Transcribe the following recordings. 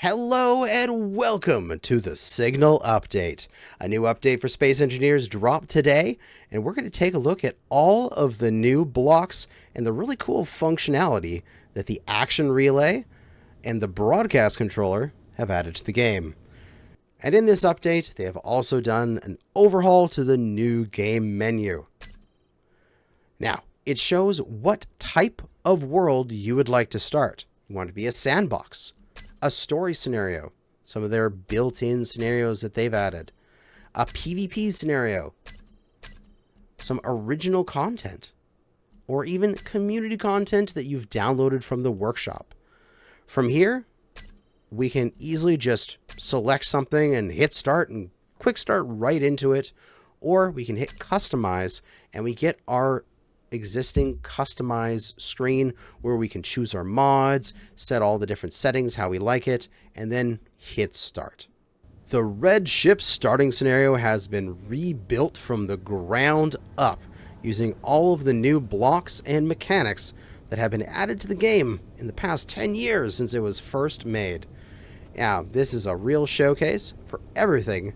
Hello and welcome to the Signal Update. A new update for space engineers dropped today, and we're going to take a look at all of the new blocks and the really cool functionality that the action relay and the broadcast controller have added to the game. And in this update, they have also done an overhaul to the new game menu. Now, it shows what type of world you would like to start. You want it to be a sandbox, a story scenario, some of their built-in scenarios that they've added, a PvP scenario, some original content, or even community content that you've downloaded from the workshop. From here, we can easily just select something and hit start and quick start right into it, or we can hit customize and we get our existing customize screen where we can choose our mods, set all the different settings, how we like it, and then hit start. The red ship starting scenario has been rebuilt from the ground up using all of the new blocks and mechanics that have been added to the game in the past 10 years since it was first made. Now, this is a real showcase for everything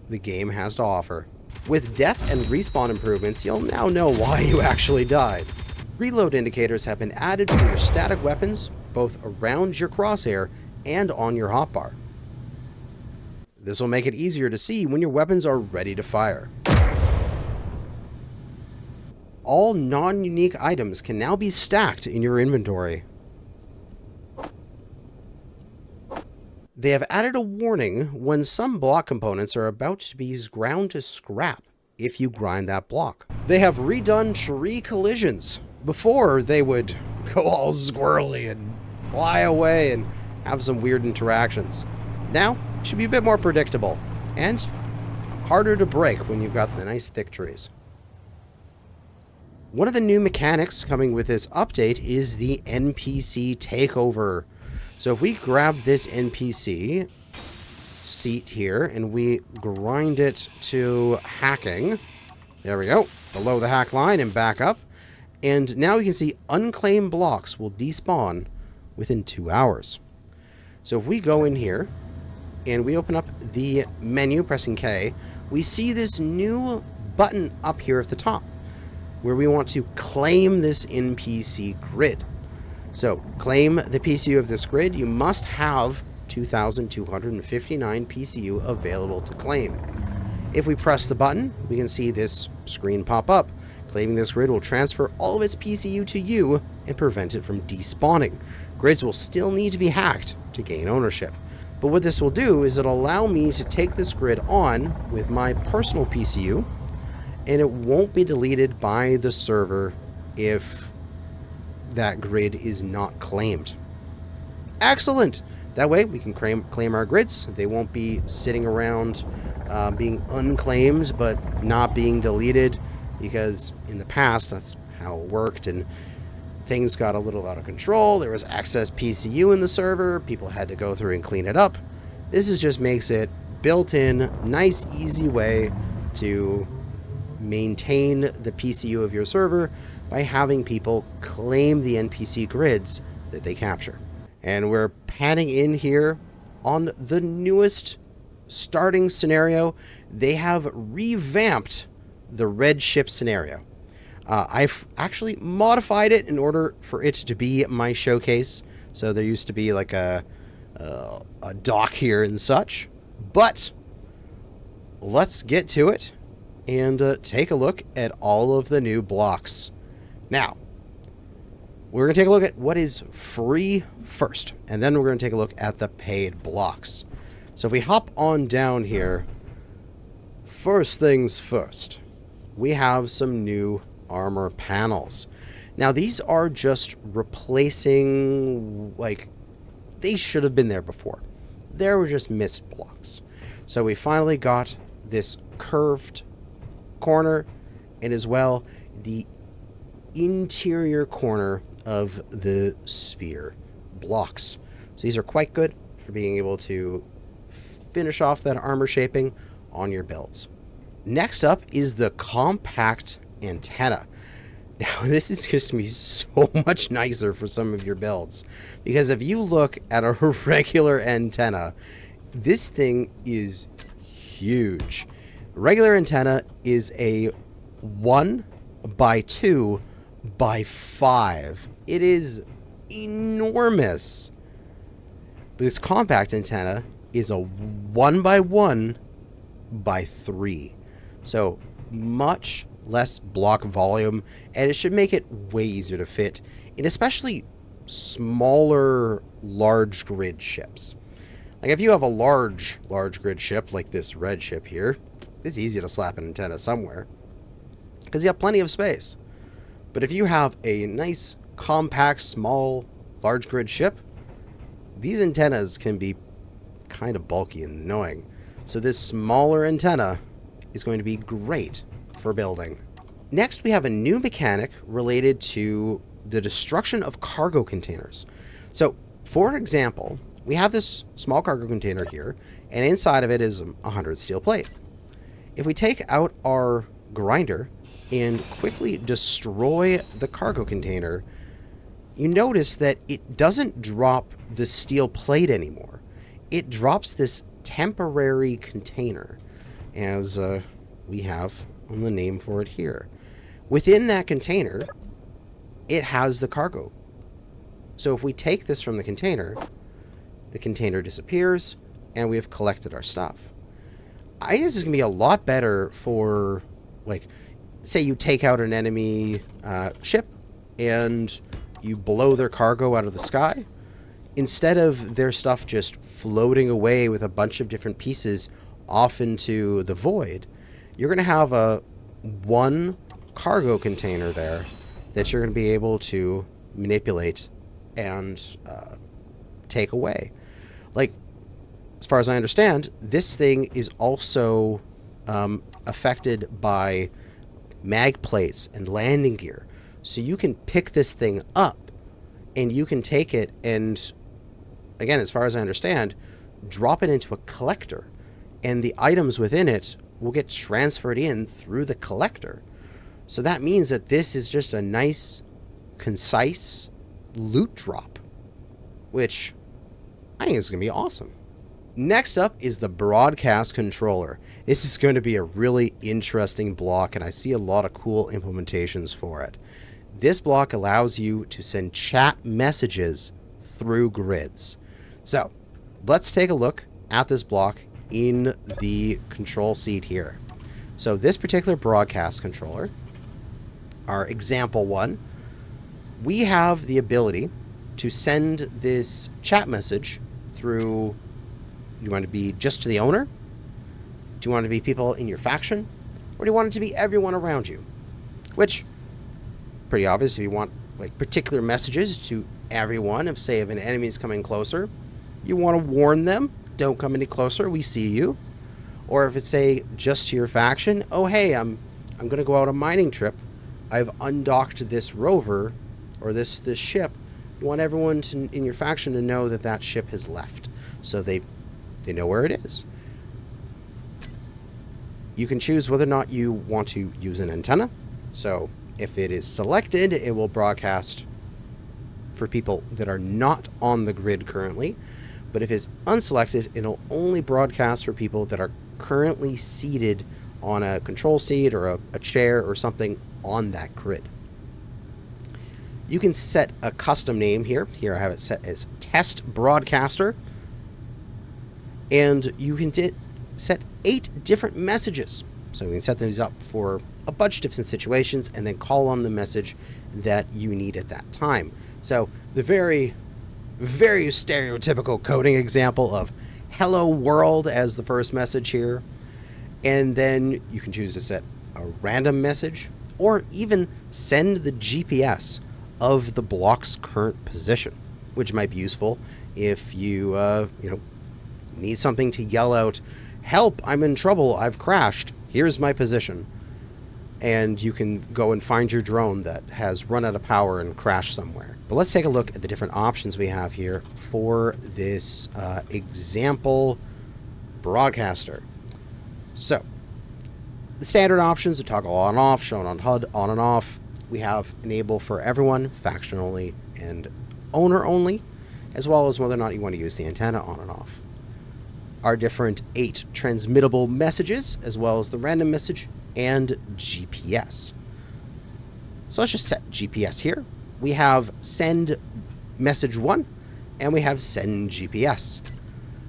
the game has to offer. With death and respawn improvements, you'll now know why you actually died. Reload indicators have been added for your static weapons, both around your crosshair and on your hotbar. This will make it easier to see when your weapons are ready to fire. All non-unique items can now be stacked in your inventory. They have added a warning when some block components are about to be ground to scrap if you grind that block. They have redone tree collisions. Before, they would go all squirrely and fly away and have some weird interactions. Now, it should be a bit more predictable and harder to break when you've got the nice thick trees. One of the new mechanics coming with this update is the NPC takeover. So if we grab this NPC seat here and we grind it to hacking, there we go, below the hack line and back up, and now you can see unclaimed blocks will despawn within 2 hours. So if we go in here and we open up the menu pressing K, we see this new button up here at the top where we want to claim this NPC grid. So, claim the PCU of this grid. You must have 2,259 PCU available to claim. If we press the button, we can see this screen pop up. Claiming this grid will transfer all of its PCU to you and prevent it from despawning. Grids will still need to be hacked to gain ownership. But what this will do is it'll allow me to take this grid on with my personal PCU, and it won't be deleted by the server if that grid is not claimed. Excellent! That way we can claim our grids. They won't be sitting around being unclaimed but not being deleted, because in the past that's how it worked and things got a little out of control. There was excess PCU in the server. People had to go through and clean it up. This just makes it built-in, nice, easy way to maintain the PCU of your server by having people claim the NPC grids that they capture. And we're panning in here on the newest starting scenario. They have revamped the red ship scenario. I've actually modified it in order for it to be my showcase. So there used to be like a dock here and such. But let's get to it and take a look at all of the new blocks. Now, we're going to take a look at what is free first, and then we're going to take a look at the paid blocks. So if we hop on down here, first things first, we have some new armor panels. Now, these are just replacing, like, they should have been there before. There were just missed blocks. So we finally got this curved corner and as well the interior corner of the sphere blocks. So these are quite good for being able to finish off that armor shaping on your builds. Next up is the compact antenna. Now, this is just going to be so much nicer for some of your builds, because if you look at a regular antenna, this thing is huge. Regular antenna is a 1 by 2 by 5. It is enormous. But this compact antenna is a 1 by 1 by 3. So much less block volume, and it should make it way easier to fit in especially smaller large grid ships. Like if you have a large grid ship like this red ship here, it's easy to slap an antenna somewhere because you have plenty of space. But if you have a nice compact small large grid ship, these antennas can be kind of bulky and annoying. So this smaller antenna is going to be great for building. Next, we have a new mechanic related to the destruction of cargo containers. So, for example, we have this small cargo container here, and inside of it is 100 steel plate. If we take out our grinder and quickly destroy the cargo container, you notice that it doesn't drop the steel plate anymore. It drops this temporary container, as we have on the name for it here. Within that container, it has the cargo. So if we take this from the container disappears, and we have collected our stuff. I think this is going to be a lot better for, like, say you take out an enemy ship, and you blow their cargo out of the sky. Instead of their stuff just floating away with a bunch of different pieces off into the void, you're going to have a one cargo container there that you're going to be able to manipulate and take away. Like, as far as I understand, this thing is also affected by mag plates and landing gear. So you can pick this thing up and you can take it and, again, as far as I understand, drop it into a collector. And the items within it will get transferred in through the collector. So that means that this is just a nice, concise loot drop, which I think is going to be awesome. Next up is the broadcast controller. This is going to be a really interesting block, and I see a lot of cool implementations for it. This block allows you to send chat messages through grids. So let's take a look at this block in the control seat here. So this particular broadcast controller, our example one, we have the ability to send this chat message through. You want it to be just to the owner? Do you want it to be people in your faction? Or do you want it to be everyone around you? Which, pretty obvious, if you want like particular messages to everyone, if say if an enemy is coming closer, you want to warn them, don't come any closer, we see you. Or if it's say just to your faction, oh hey, I'm going to go out on a mining trip. I've undocked this rover or this ship. You want everyone in your faction to know that that ship has left, so they know where it is. You can choose whether or not you want to use an antenna. So if it is selected, it will broadcast for people that are not on the grid currently. But if it's unselected, it'll only broadcast for people that are currently seated on a control seat or a chair or something on that grid. You can set a custom name here. Here I have it set as Test Broadcaster. And you can set 8 different messages. So you can set these up for a bunch of different situations and then call on the message that you need at that time. So the very, very stereotypical coding example of hello world as the first message here. And then you can choose to set a random message or even send the GPS of the block's current position, which might be useful if you, need something to yell out, help, I'm in trouble, I've crashed, here's my position. And you can go and find your drone that has run out of power and crashed somewhere. But let's take a look at the different options we have here for this example broadcaster. So, the standard options are toggle on and off, shown on HUD, on and off. we have enable for everyone, faction only, and owner only, as well as whether or not you want to use the antenna on and off. Our different 8 transmittable messages, as well as the random message and GPS. So let's just set GPS here. We have send message 1, and we have send GPS.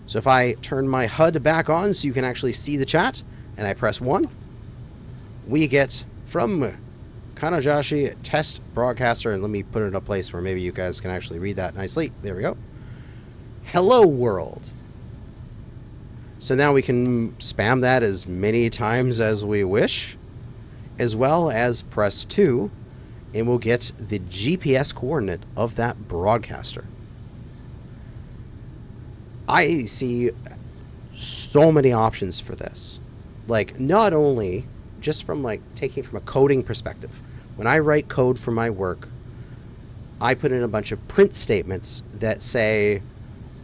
So if I turn my HUD back on so you can actually see the chat, and I press 1, we get from Kanajashi test broadcaster, and let me put it in a place where maybe you guys can actually read that nicely. There we go. Hello world. So now we can spam that as many times as we wish, as well as press 2, and we'll get the GPS coordinate of that broadcaster. I see so many options for this. Like, not only just from like taking from a coding perspective. When I write code for my work, I put in a bunch of print statements that say,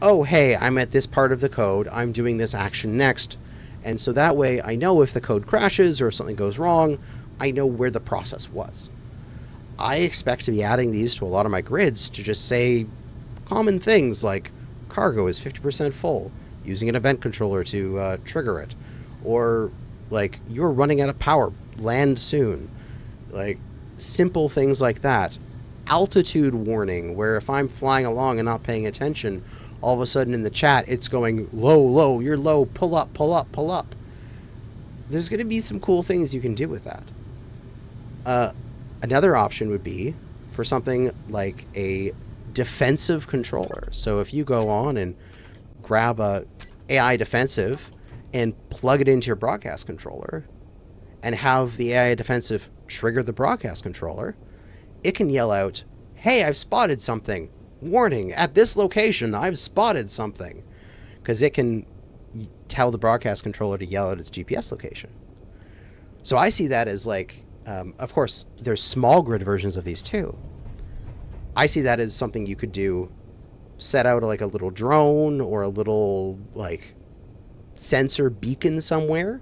oh, hey, I'm at this part of the code, I'm doing this action next. And so that way I know if the code crashes or if something goes wrong, I know where the process was. I expect to be adding these to a lot of my grids to just say common things like cargo is 50% full, using an event controller to trigger it, or like you're running out of power, land soon. Like simple things like that. Altitude warning, where if I'm flying along and not paying attention, all of a sudden in the chat it's going low, low, you're low, pull up, pull up, pull up. There's going to be some cool things you can do with that. Another option would be for something like a defensive controller. So if you go on and grab a AI defensive and plug it into your broadcast controller and have the AI defensive trigger the broadcast controller, it can yell out, hey, I've spotted something. Warning, at this location, I've spotted something. Because it can tell the broadcast controller to yell out its GPS location. So I see that as like, of course, there's small grid versions of these too. I see that as something you could do, set out like a little drone or a little like sensor beacon somewhere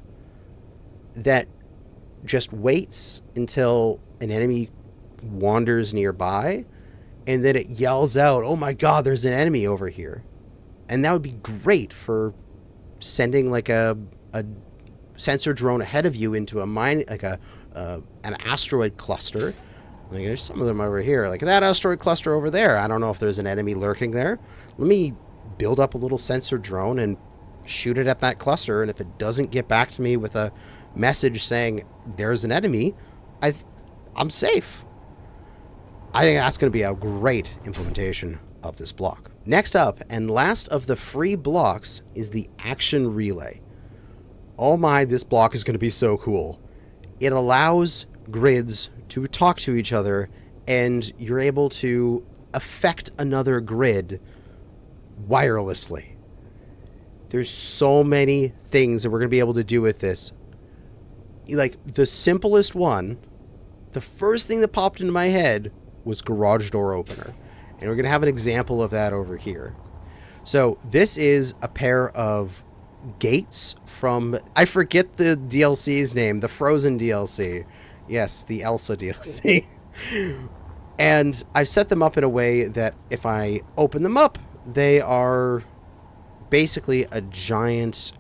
that just waits until an enemy wanders nearby, and then it yells out, oh my god, there's an enemy over here. And that would be great for sending like a sensor drone ahead of you into a mine, like an asteroid cluster. Like there's some of them over here, like that asteroid cluster over there. I don't know if there's an enemy lurking there. Let me build up a little sensor drone and shoot it at that cluster, and if it doesn't get back to me with a message saying there's an enemy, I'm safe. I think that's going to be a great implementation of this block. Next up, and last of the free blocks, is the action relay. Oh my, this block is going to be so cool. It allows grids to talk to each other, and you're able to affect another grid wirelessly. There's so many things that we're going to be able to do with this. Like, the simplest one, the first thing that popped into my head was garage door opener. And we're going to have an example of that over here. So this is a pair of gates from, I forget the DLC's name, the Frozen DLC. Yes, the Elsa DLC. And I've set them up in a way that if I open them up, they are basically a giant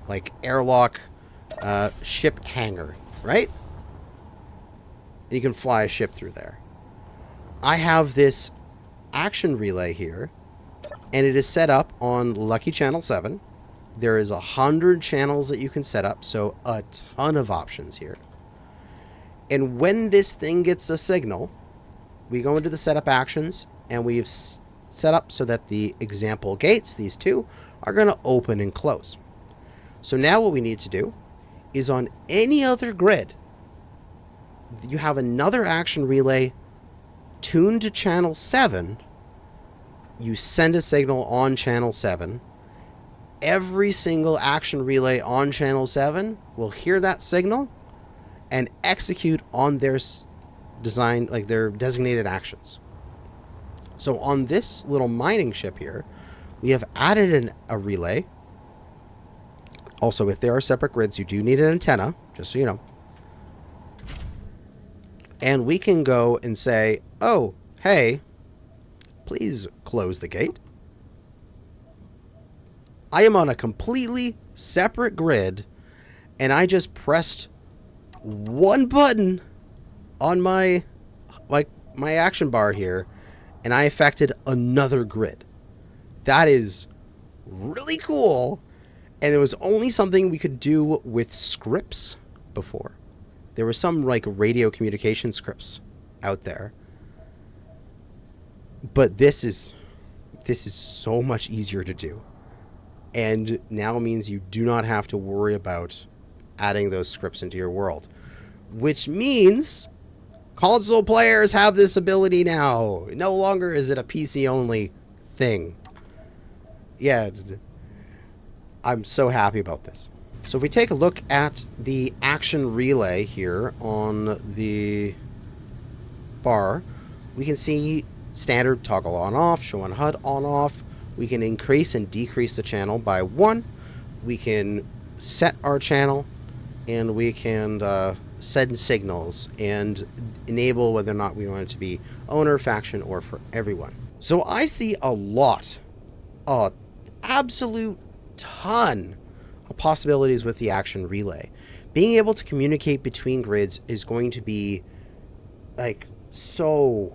like airlock ship hangar, right? And you can fly a ship through there. I have this action relay here, and it is set up on Lucky Channel 7. There is 100 channels that you can set up, so a ton of options here. And when this thing gets a signal, we go into the setup actions, and we've set up so that the example gates, these two, are going to open and close. So now what we need to do is on any other grid, you have another action relay tuned to channel 7. You send a signal on channel 7. Every single action relay on channel 7 will hear that signal and execute on their design, like their designated actions. So on this little mining ship here, we have added a relay. Also, if there are separate grids, you do need an antenna, just so you know. And we can go and say, oh, hey, please close the gate. I am on a completely separate grid, and I just pressed one button on my action bar here, and I affected another grid. That is really cool, and it was only something we could do with scripts before. There were some like radio communication scripts out there, but this is so much easier to do, and now means you do not have to worry about adding those scripts into your world, which means console players have this ability now. No longer is it a PC only thing. Yeah, I'm so happy about this. So if we take a look at the action relay here on the bar, we can see standard toggle on off, show on HUD on off. We can increase and decrease the channel by 1. We can set our channel, and we can send signals and enable whether or not we want it to be owner, faction, or for everyone. So I see a absolute ton of possibilities with the action relay. Being able to communicate between grids is going to be like so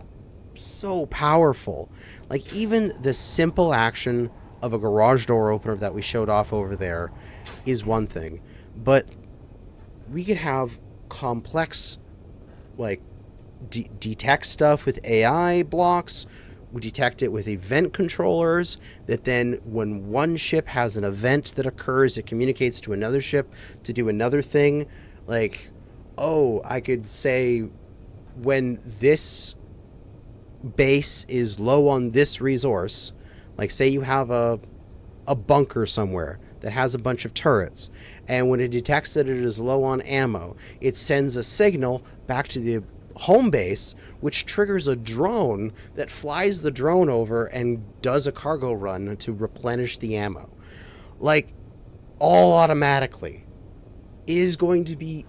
powerful. Like even the simple action of a garage door opener that we showed off over there is one thing, but we could have complex like detect stuff with AI blocks. We detect it with event controllers that then when one ship has an event that occurs, it communicates to another ship to do another thing. Like, oh, I could say when this base is low on this resource, like say you have a bunker somewhere that has a bunch of turrets, and when it detects that it is low on ammo, it sends a signal back to the home base, which triggers a drone that flies the drone over and does a cargo run to replenish the ammo. Like, all automatically is going to be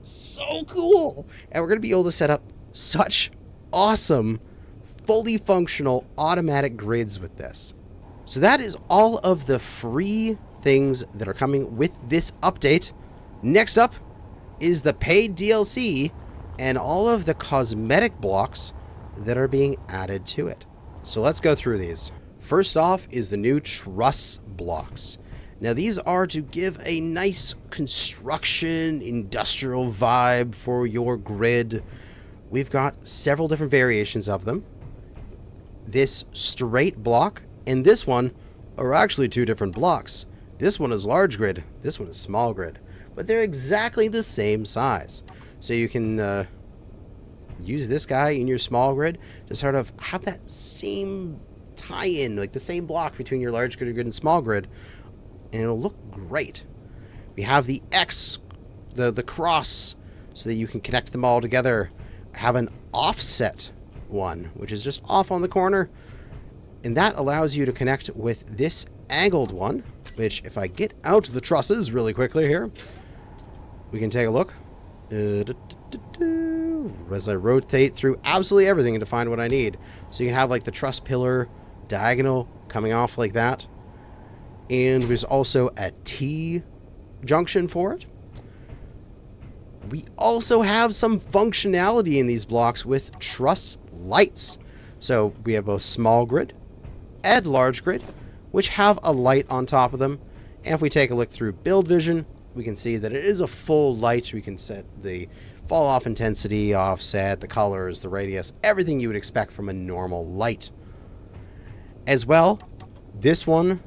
so cool. And we're going to be able to set up such awesome, fully functional automatic grids with this. So that is all of the free things that are coming with this update. Next up is the paid DLC and all of the cosmetic blocks that are being added to it. So let's go through these. First off is the new Truss Blocks. Now these are to give a nice construction, industrial vibe for your grid. We've got several different variations of them. This straight block and this one are actually two different blocks. This one is large grid, this one is small grid, but they're exactly the same size. So you can use this guy in your small grid to sort of have that same tie-in, like the same block between your large grid and small grid, and it'll look great. We have the X, the cross, so that you can connect them all together. Have an offset one, which is just off on the corner, and that allows you to connect with this angled one, which if I get out the trusses really quickly here, we can take a look. As I rotate through absolutely everything to find what I need. So you can have like the truss pillar diagonal coming off like that. And there's also a T junction for it. We also have some functionality in these blocks with truss lights. So we have both small grid and large grid, which have a light on top of them. And if we take a look through build vision, we can see that it is a full light. We can set the fall off intensity, offset, the colors, the radius, everything you would expect from a normal light. As well, this one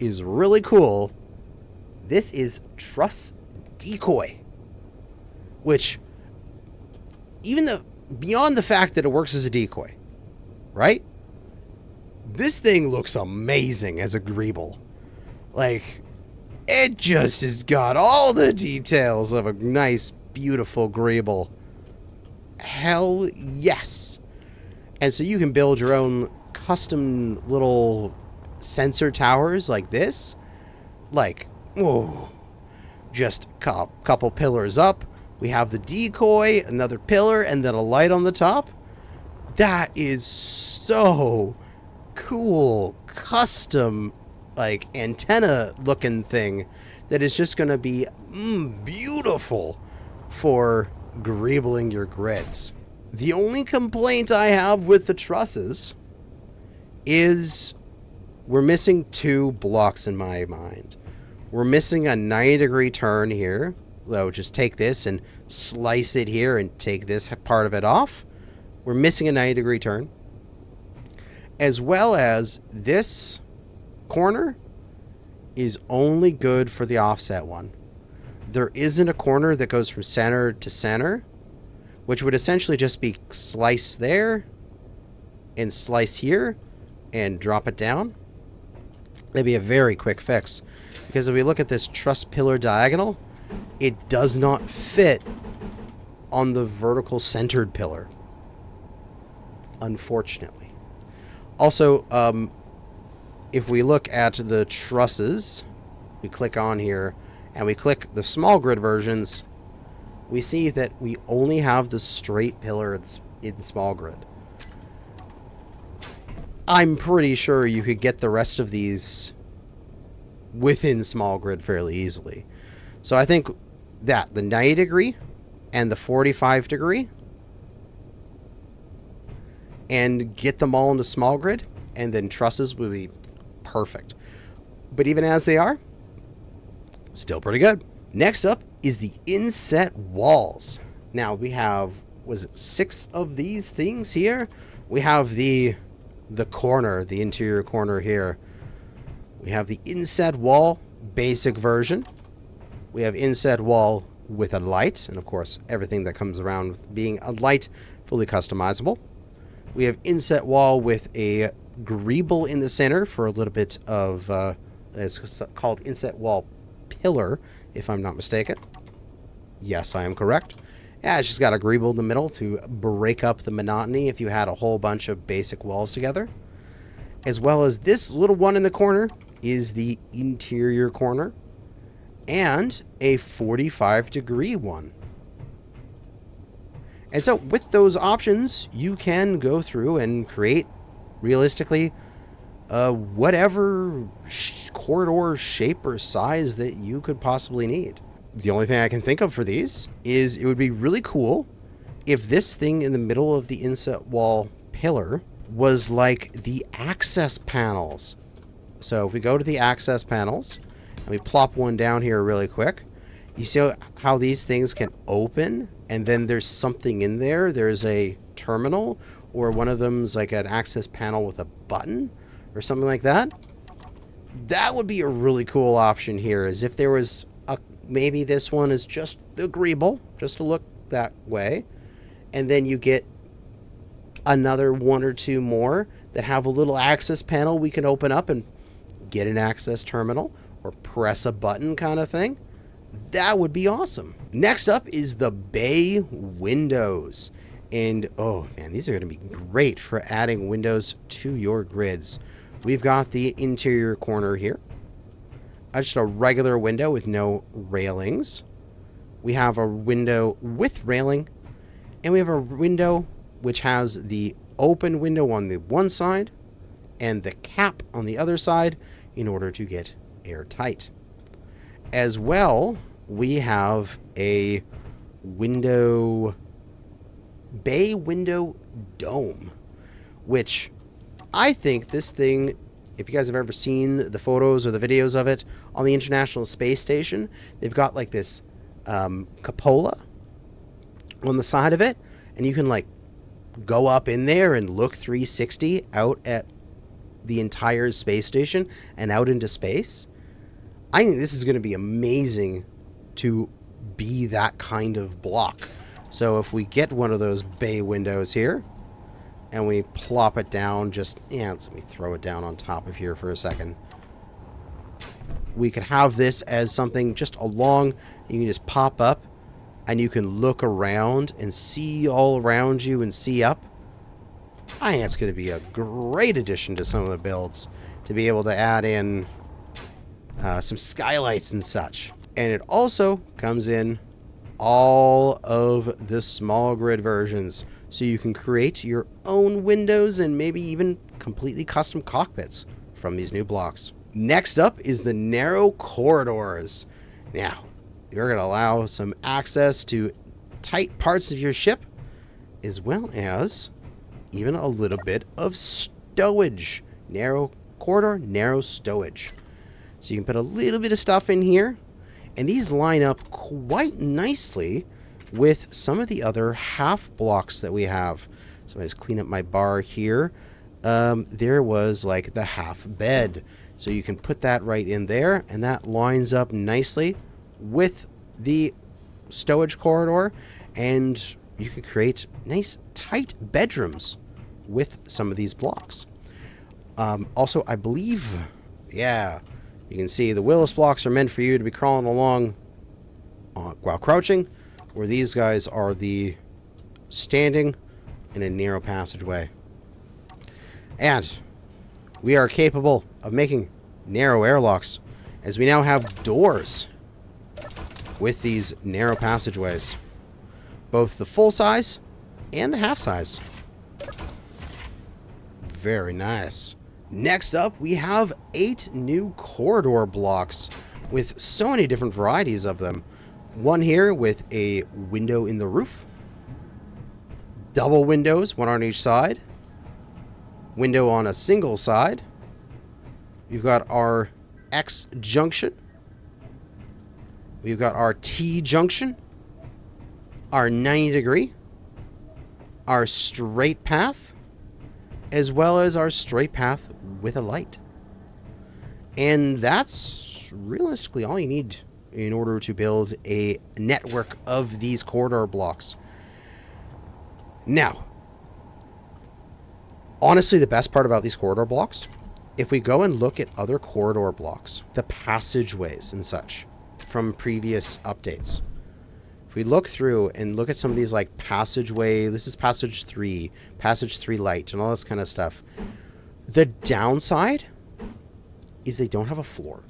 is really cool. This is Truss Decoy, which beyond the fact that it works as a decoy, right? This thing looks amazing as a greeble. Like, it just has got all the details of a nice, beautiful greeble. Hell yes. And so you can build your own custom little sensor towers like this. Like, oh, just a couple pillars up, We have the decoy, another pillar, and then a light on the top. That is so cool. Custom, like, antenna looking thing that is just going to be beautiful for greebling your grids. The only complaint I have with the trusses is we're missing 2 blocks in my mind. We're missing a 90-degree turn here. So just take this and slice it here and take this part of it off. We're missing a 90-degree turn. As well as this corner is only good for the offset one. There isn't a corner that goes from center to center, which would essentially just be slice there and slice here and drop it down. That'd be a very quick fix. Because if we look at this truss pillar diagonal, it does not fit on the vertical centered pillar, unfortunately. Also, if we look at the trusses, we click on here and we click the small grid versions, we see that we only have the straight pillar in small grid. I'm pretty sure you could get the rest of these within small grid fairly easily. So I think that the 90 degree and the 45 degree and get them all into small grid, and then trusses will be perfect. But even as they are, still pretty good. Next up is the inset walls. Now we have, was it 6 of these things here? We have the corner, the interior corner here. We have the inset wall basic version. We have inset wall with a light, and of course everything that comes around with being a light, fully customizable. We have inset wall with a greeble in the center for a little bit of, it's called inset wall pillar, if I'm not mistaken. Yes, I am correct. Yeah, it's just got a greeble in the middle to break up the monotony if you had a whole bunch of basic walls together. As well as this little one in the corner is the interior corner, and a 45 degree one. And so with those options, you can go through and create, realistically, whatever corridor shape or size that you could possibly need. The only thing I can think of for these is it would be really cool if this thing in the middle of the inset wall pillar was like the access panels. So if we go to the access panels and we plop one down here really quick, you see how these things can open and then there's something in there. There's a terminal, or one of them's like an access panel with a button or something like that. That would be a really cool option here, is if there was a, maybe this one is just agreeable, just to look that way, and then you get another 1 or 2 more that have a little access panel we can open up and get an access terminal or press a button kind of thing. That would be awesome. Next up is the bay windows. And oh man, these are going to be great for adding windows to your grids. We've got the interior corner here. Just a regular window with no railings. We have a window with railing. And we have a window which has the open window on the one side and the cap on the other side in order to get airtight. As well, we have a window, bay window dome, which I think this thing, if you guys have ever seen the photos or the videos of it on the International Space Station, they've got like this cupola on the side of it, and you can like go up in there and look 360 out at the entire space station and out into space. I think this is going to be amazing to be that kind of block. So if we get one of those bay windows here and we plop it down, just, yeah, let me throw it down on top of here for a second. We could have this as something just along, you can just pop up and you can look around and see all around you and see up. I think it's going to be a great addition to some of the builds to be able to add in some skylights and such. And it also comes in all of the small grid versions, so you can create your own windows and maybe even completely custom cockpits from these new blocks. Next up is the narrow corridors. Now, you're going to allow some access to tight parts of your ship, as well as even a little bit of stowage. Narrow corridor, narrow stowage. So you can put a little bit of stuff in here, and these line up quite nicely with some of the other half blocks that we have. So I just clean up my bar here. There was like the half bed. So you can put that right in there, and that lines up nicely with the stowage corridor, and you can create nice tight bedrooms with some of these blocks. Also, I believe, yeah, you can see the Willis blocks are meant for you to be crawling along while crouching, where these guys are the standing in a narrow passageway. And we are capable of making narrow airlocks, as we now have doors with these narrow passageways, both the full size and the half size. Very nice. Next up, we have 8 new corridor blocks with so many different varieties of them. One here with a window in the roof, double windows, one on each side, window on a single side. We've got our X junction. We've got our T junction, our 90 degree, our straight path, as well as our straight path with a light. And that's realistically all you need in order to build a network of these corridor blocks. Now, honestly, the best part about these corridor blocks, if we go and look at other corridor blocks, the passageways and such from previous updates, if we look through and look at some of these like passageway, this is passage 3 light and all this kind of stuff, the downside is they don't have a floor.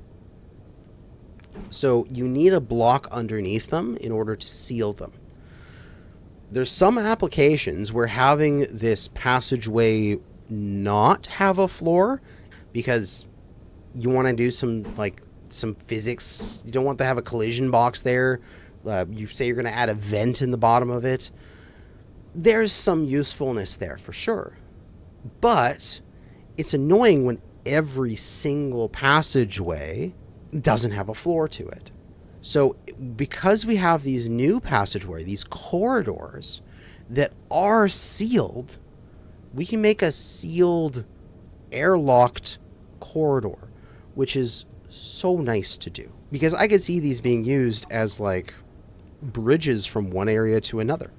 So you need a block underneath them in order to seal them. There's some applications where having this passageway not have a floor, because you want to do some physics. You don't want to have a collision box there. You say you're going to add a vent in the bottom of it. There's some usefulness there for sure. But it's annoying when every single passageway doesn't have a floor to it. So because we have these new passageways, these corridors that are sealed, we can make a sealed airlocked corridor, which is so nice to do. Because I could see these being used as like bridges from one area to another.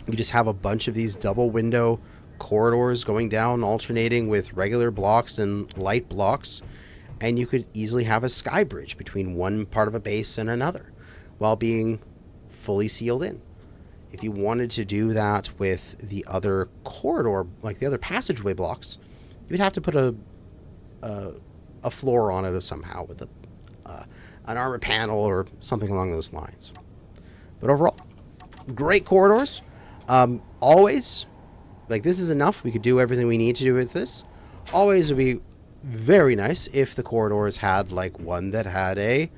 You just have a bunch of these double window corridors going down, alternating with regular blocks and light blocks, and you could easily have a sky bridge between one part of a base and another while being fully sealed in. If you wanted to do that with the other corridor, like the other passageway blocks, you would have to put a floor on it somehow with an armor panel or something along those lines. But overall, great corridors. Always, like, this is enough. We could do everything we need to do with this. Always would be very nice if the corridors had like one that had a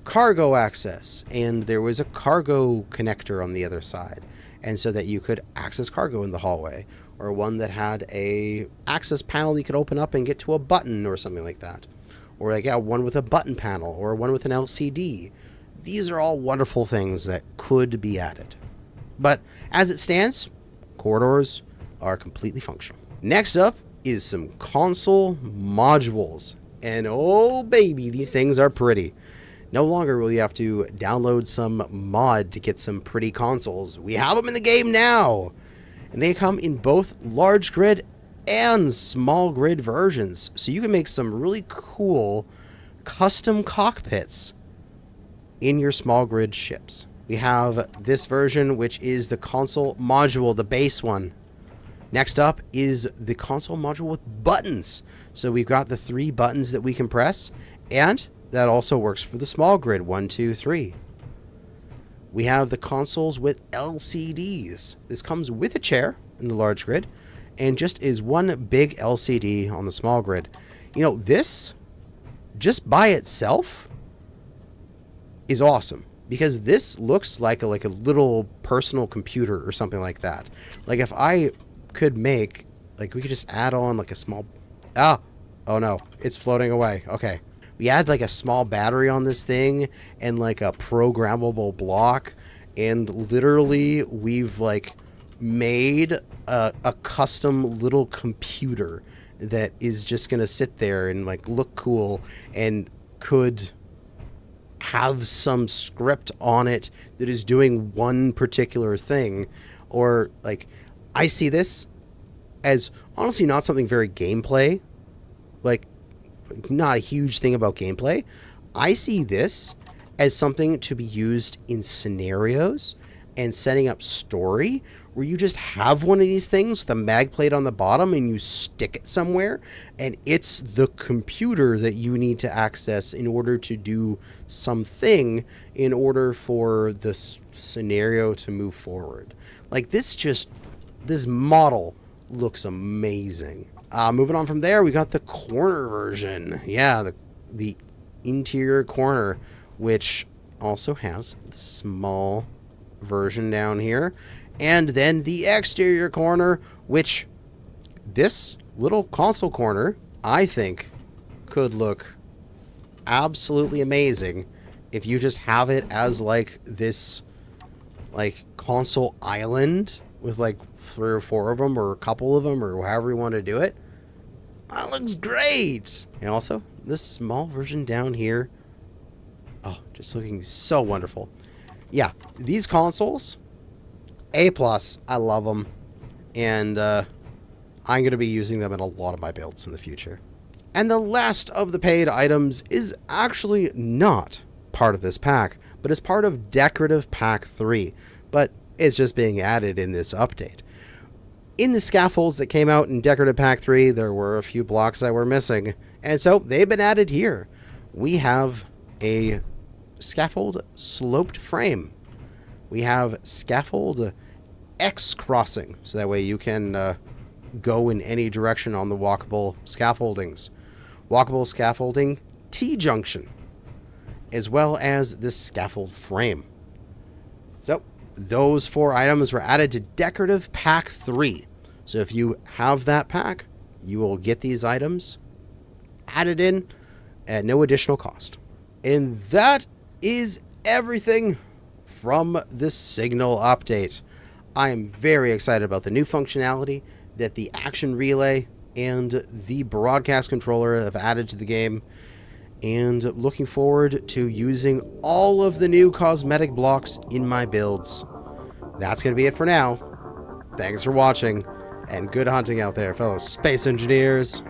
cargo access and there was a cargo connector on the other side, and so that you could access cargo in the hallway, or one that had a access panel you could open up and get to a button or something like that, or like one with a button panel or one with an LCD. These are all wonderful things that could be added, but as it stands, corridors are completely functional. Next up is some console modules, and oh baby, these things are pretty. No longer will you have to download some mod to get some pretty consoles. We have them in the game now, and they come in both large grid and small grid versions, so you can make some really cool custom cockpits in your small grid ships. We have this version, which is the console module, the base one. Next up is the console module with buttons. So we've got the 3 buttons that we can press, and that also works for the small grid, 1, 2, 3. We have the consoles with LCDs. This comes with a chair in the large grid and just is one big LCD on the small grid. You know, this just by itself is awesome because this looks like a little personal computer or something like that. Like if I could make, like we could just add on like a small, oh no, it's floating away. Okay. We add like a small battery on this thing and like a programmable block, and literally we've like made a custom little computer that is just gonna sit there and like look cool and could have some script on it that is doing one particular thing. Or like, I see this as honestly not something very gameplay, like not a huge thing about gameplay. I see this as something to be used in scenarios and setting up story, where you just have one of these things with a mag plate on the bottom and you stick it somewhere, and it's the computer that you need to access in order to do something in order for this scenario to move forward. Like this model looks amazing. Moving on from there, we got the corner version. Yeah, the interior corner, which also has the small version down here. And then the exterior corner, which this little console corner, I think, could look absolutely amazing if you just have it as like this like console island with like 3 or 4 of them or a couple of them or however you want to do it. That looks great. And also this small version down here, oh, just looking so wonderful. Yeah, these consoles, A+, I love them, and I'm going to be using them in a lot of my builds in the future. And the last of the paid items is actually not part of this pack, but is part of Decorative Pack 3, but it's just being added in this update. In the scaffolds that came out in Decorative Pack 3, there were a few blocks that were missing, and so they've been added here. We have a scaffold sloped frame. We have scaffold X crossing, so that way you can go in any direction on the walkable scaffoldings. Walkable scaffolding T-junction, as well as this scaffold frame. So those 4 items were added to Decorative Pack 3. So if you have that pack, you will get these items added in at no additional cost. And that is everything from the Signal update. I am very excited about the new functionality that the Action Relay and the Broadcast Controller have added to the game, and looking forward to using all of the new cosmetic blocks in my builds. That's going to be it for now. Thanks for watching, and good hunting out there, fellow space engineers.